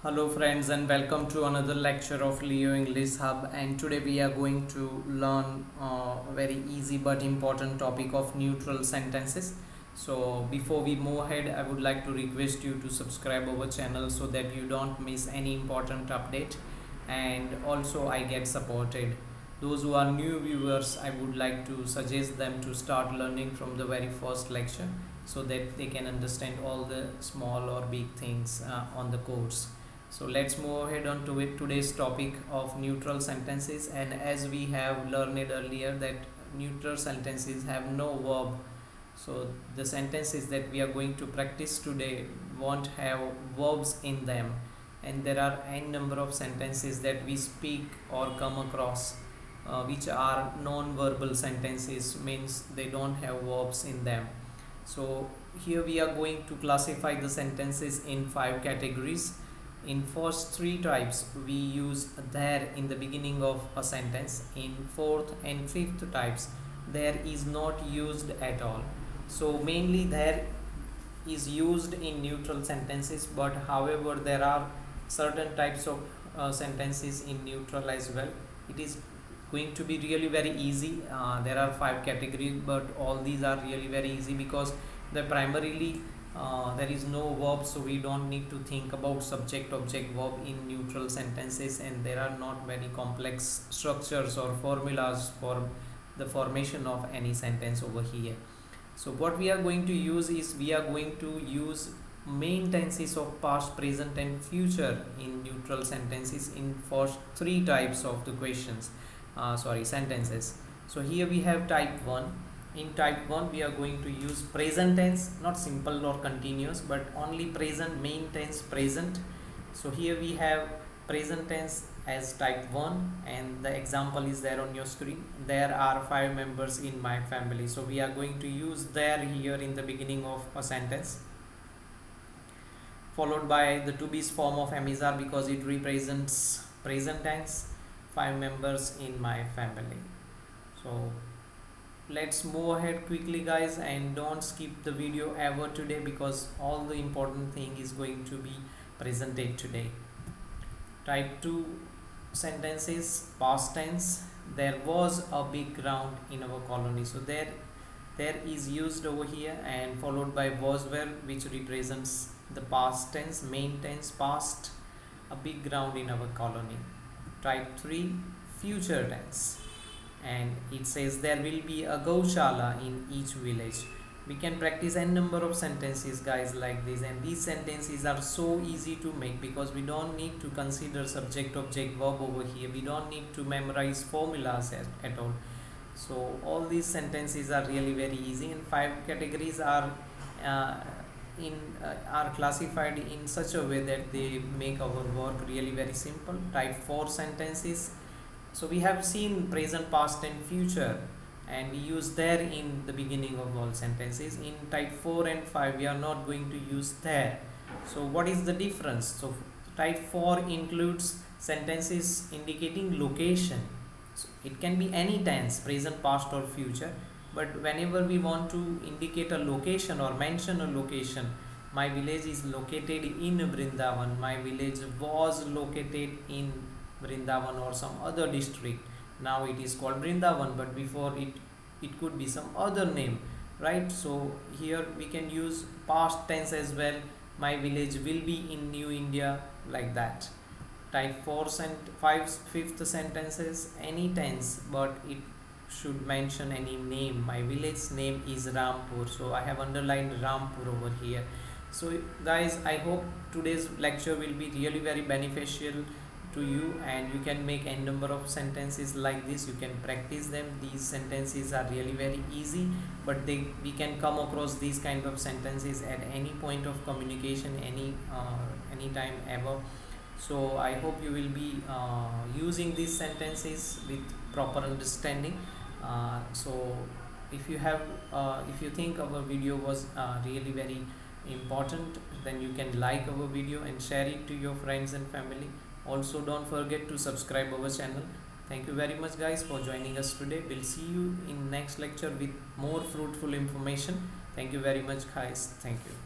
Hello friends and welcome to another lecture of Leo English Hub, and today we are going to learn a very easy but important topic of neutral sentences. So before we move ahead, I would like to request you to subscribe our channel so that you don't miss any important update, and also I get supported. Those who are new viewers, I would like to suggest them to start learning from the very first lecture so that they can understand all the small or big things on the course. So let's move ahead on to today's topic of neutral sentences. And as we have learned earlier that neutral sentences have no verb, so the sentences that we are going to practice today won't have verbs in them, and there are n number of sentences that we speak or come across which are non-verbal sentences, means they don't have verbs in them. So here we are going to classify the sentences in 5 categories. In first 3 types we use there in the beginning of a sentence. In fourth and fifth types there is not used at all. So mainly there is used in neutral sentences, but however there are certain types of sentences in neutral as well. It is going to be really very easy. There are 5 categories, but all these are really very easy because they primarily there is no verb, so we don't need to think about subject object verb in neutral sentences, and there are not very complex structures or formulas for the formation of any sentence over here. So what we are going to use is we are going to use main tenses of past, present and future in neutral sentences in first 3 types of the sentences. So here we have type 1. In type 1 we are going to use present tense, not simple or continuous, but only present, main tense present. So here we have present tense as type 1, and the example is there on your screen. There are 5 members in my family. So we are going to use there here in the beginning of a sentence, followed by the to be's form of amizar because it represents present tense, 5 members in my family. So let's move ahead quickly guys, and don't skip the video ever today because all the important thing is going to be presented today. Type 2 sentences, past tense. There was a big ground in our colony. So there is used over here, and followed by was were, which represents the past tense, main tense past, a big ground in our colony. Type 3 future tense, and it says there will be a Gaushala in each village. We can practice n number of sentences guys like this, and these sentences are so easy to make because we don't need to consider subject object verb over here. We don't need to memorize formulas at all. So all these sentences are really very easy, and 5 categories are classified in such a way that they make our work really very simple. Type 4 sentences, so we have seen present, past and future, and we use there in the beginning of all sentences. In type 4 and 5 we are not going to use there. So what is the difference? So type 4 includes sentences indicating location. So it can be any tense, present, past or future, but whenever we want to indicate a location or mention a location, my village is located in Vrindavan, my village was located in Vrindavan or some other district. Now it is called Vrindavan, but before it could be some other name, right? So here we can use past tense as well. My village will be in New India, like that. Type 4 and 5 fifth sentences, any tense, but it should mention any name. My village name is Rampur, so I have underlined Rampur over here. So guys, I hope today's lecture will be really very beneficial to you, and you can make n number of sentences like this. You can practice them. These sentences are really very easy, but we can come across these kind of sentences at any point of communication, any time ever. So I hope you will be using these sentences with proper understanding. So if you think our video was really very important, then you can like our video and share it to your friends and family. Also don't forget to subscribe our channel. Thank you very much guys for joining us today. We'll see you in next lecture with more fruitful information. Thank you very much guys. Thank you.